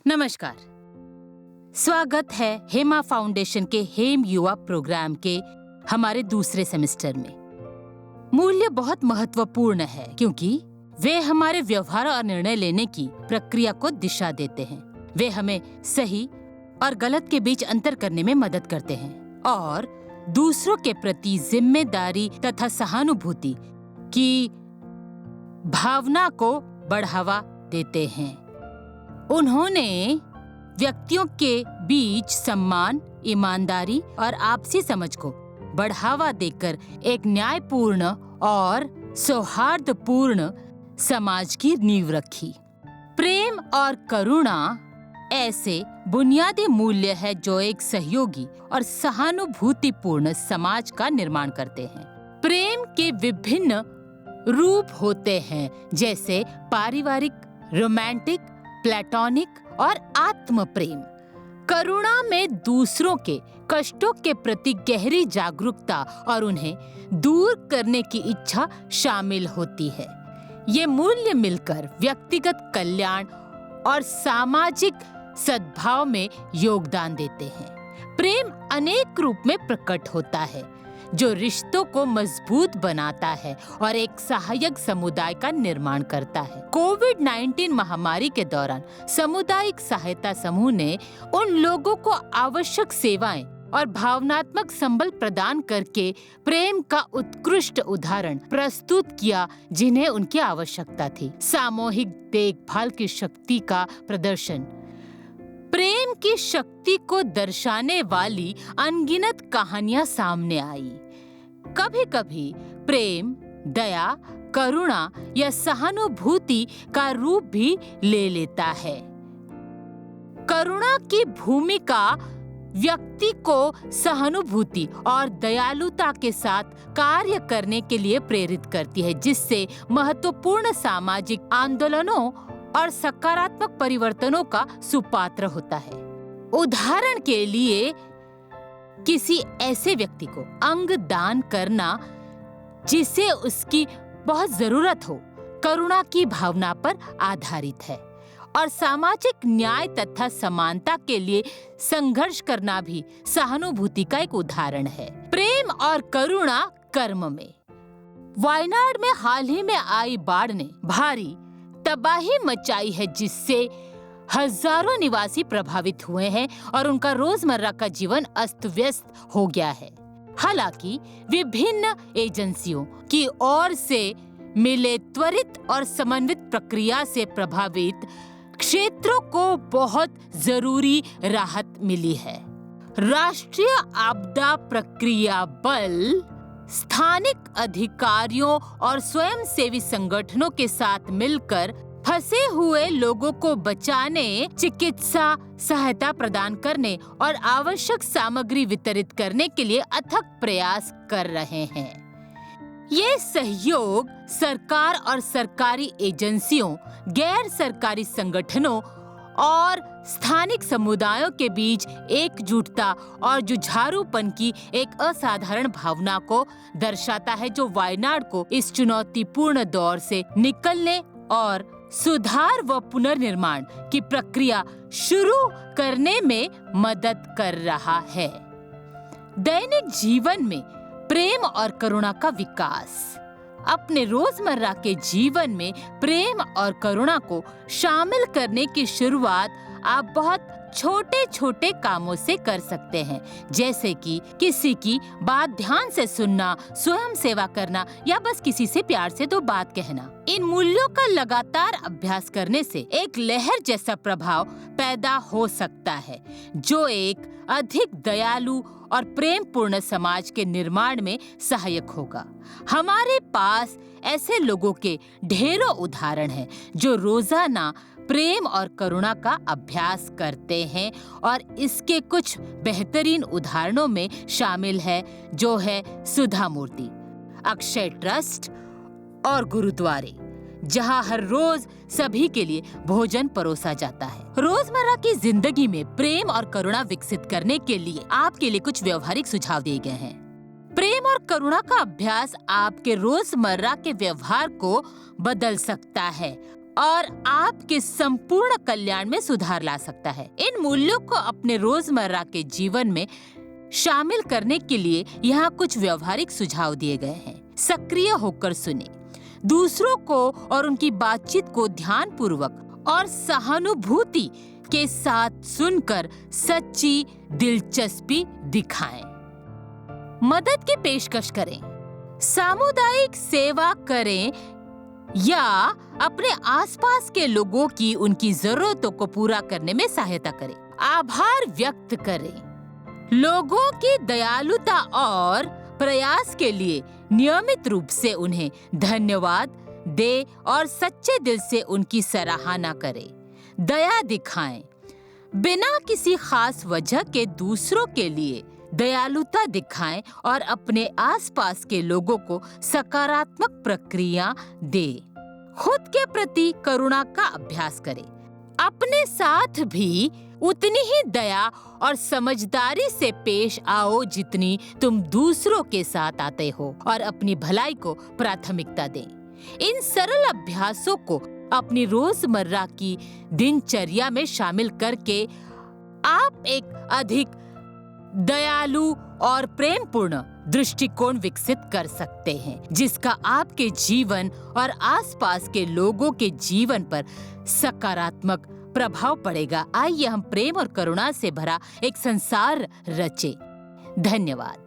नमस्कार। स्वागत है हेमा फाउंडेशन के हेम युवा प्रोग्राम के हमारे दूसरे सेमेस्टर में। मूल्य बहुत महत्वपूर्ण है क्योंकि वे हमारे व्यवहार और निर्णय लेने की प्रक्रिया को दिशा देते हैं। वे हमें सही और गलत के बीच अंतर करने में मदद करते हैं और दूसरों के प्रति जिम्मेदारी तथा सहानुभूति की भावना को बढ़ावा देते हैं। उन्होंने व्यक्तियों के बीच सम्मान, ईमानदारी और आपसी समझ को बढ़ावा देकर एक न्यायपूर्ण और सौहार्दपूर्ण समाज की नींव रखी। प्रेम और करुणा ऐसे बुनियादी मूल्य है जो एक सहयोगी और सहानुभूतिपूर्ण समाज का निर्माण करते हैं। प्रेम के विभिन्न रूप होते हैं जैसे पारिवारिक, रोमांटिक, प्लेटोनिक और आत्म प्रेम। करुणा में दूसरों के कष्टों के प्रति गहरी जागरूकता और उन्हें दूर करने की इच्छा शामिल होती है। ये मूल्य मिलकर व्यक्तिगत कल्याण और सामाजिक सद्भाव में योगदान देते हैं। प्रेम अनेक रूप में प्रकट होता है जो रिश्तों को मजबूत बनाता है और एक सहायक समुदाय का निर्माण करता है। कोविड-19 महामारी के दौरान सामुदायिक सहायता समूह ने उन लोगों को आवश्यक सेवाएं और भावनात्मक संबल प्रदान करके प्रेम का उत्कृष्ट उदाहरण प्रस्तुत किया जिन्हें उनकी आवश्यकता थी। सामूहिक देखभाल की शक्ति का प्रदर्शन। प्रेम की शक्ति को दर्शाने वाली अनगिनत कहानियां सामने आई। कभी-कभी प्रेम, दया, करुणा या सहानुभूति का रूप भी ले लेता है। करुणा की भूमिका व्यक्ति को सहानुभूति और दयालुता के साथ कार्य करने के लिए प्रेरित करती है, जिससे महत्वपूर्ण सामाजिक आंदोलनों और सकारात्मक परिवर्तनों का सुपात्र होता है। उदाहरण के लिए किसी ऐसे व्यक्ति को अंग दान करना जिसे उसकी बहुत जरूरत हो, करुणा की भावना पर आधारित है। और सामाजिक न्याय तथा समानता के लिए संघर्ष करना भी सहानुभूति का एक उदाहरण है। प्रेम और करुणा कर्म में। वायनाड में हाल ही में आई बाढ़ ने भारी तबाही मचाई है, जिससे हजारों निवासी प्रभावित हुए हैं और उनका रोजमर्रा का जीवन अस्त व्यस्त हो गया है। हालांकि विभिन्न एजेंसियों की ओर से मिले त्वरित और समन्वित प्रक्रिया से प्रभावित क्षेत्रों को बहुत जरूरी राहत मिली है। राष्ट्रीय आपदा प्रक्रिया बल स्थानिक अधिकारियों और स्वयंसेवी संगठनों के साथ मिलकर फंसे हुए लोगों को बचाने, चिकित्सा सहायता प्रदान करने और आवश्यक सामग्री वितरित करने के लिए अथक प्रयास कर रहे हैं। ये सहयोग सरकार और सरकारी एजेंसियों, गैर सरकारी संगठनों और स्थानिक समुदायों के बीच एकजुटता और जुझारूपन की एक असाधारण भावना को दर्शाता है, जो वायनाड को इस चुनौतीपूर्ण दौर से निकलने और सुधार व पुनर्निर्माण की प्रक्रिया शुरू करने में मदद कर रहा है। दैनिक जीवन में प्रेम और करुणा का विकास। अपने रोजमर्रा के जीवन में प्रेम और करुणा को शामिल करने की शुरुआत आप बहुत छोटे छोटे कामों से कर सकते हैं, जैसे कि किसी की बात ध्यान से सुनना, स्वयं सेवा करना या बस किसी से प्यार से दो बात कहना। इन मूल्यों का लगातार अभ्यास करने से एक लहर जैसा प्रभाव पैदा हो सकता है, जो एक अधिक दयालु और प्रेम पूर्ण समाज के निर्माण में सहायक होगा। हमारे पास ऐसे लोगों के ढेरों उदाहरण हैं जो रोजाना प्रेम और करुणा का अभ्यास करते हैं, और इसके कुछ बेहतरीन उदाहरणों में शामिल है जो है सुधा मूर्ति, अक्षय ट्रस्ट और गुरुद्वारे, जहां हर रोज सभी के लिए भोजन परोसा जाता है। रोजमर्रा की जिंदगी में प्रेम और करुणा विकसित करने के लिए आपके लिए कुछ व्यवहारिक सुझाव दिए गए हैं। प्रेम और करुणा का अभ्यास आपके रोजमर्रा के व्यवहार को बदल सकता है और आपके संपूर्ण कल्याण में सुधार ला सकता है। इन मूल्यों को अपने रोजमर्रा के जीवन में शामिल करने के लिए यहाँ कुछ व्यवहारिक सुझाव दिए गए हैं। सक्रिय होकर सुने, दूसरों को और उनकी बातचीत को ध्यानपूर्वक और सहानुभूति के साथ सुनकर सच्ची दिलचस्पी दिखाएं। मदद की पेशकश करें, सामुदायिक सेवा करें या अपने आसपास के लोगों की उनकी जरूरतों को पूरा करने में सहायता करें। आभार व्यक्त करें, लोगों की दयालुता और प्रयास के लिए नियमित रूप से उन्हें धन्यवाद दे और सच्चे दिल से उनकी सराहना करें। दया दिखाएं, बिना किसी खास वजह के दूसरों के लिए दयालुता दिखाएं और अपने आसपास के लोगों को सकारात्मक प्रक्रिया दें। खुद के प्रति करुणा का अभ्यास करें, अपने साथ भी उतनी ही दया और समझदारी से पेश आओ जितनी तुम दूसरों के साथ आते हो और अपनी भलाई को प्राथमिकता दें। इन सरल अभ्यासों को अपनी रोजमर्रा की दिनचर्या में शामिल करके आप एक अधिक दयालु और प्रेमपूर्ण दृष्टिकोण विकसित कर सकते हैं, जिसका आपके जीवन और आसपास के लोगों के जीवन पर सकारात्मक प्रभाव पड़ेगा। आइए हम प्रेम और करुणा से भरा एक संसार रचें। धन्यवाद।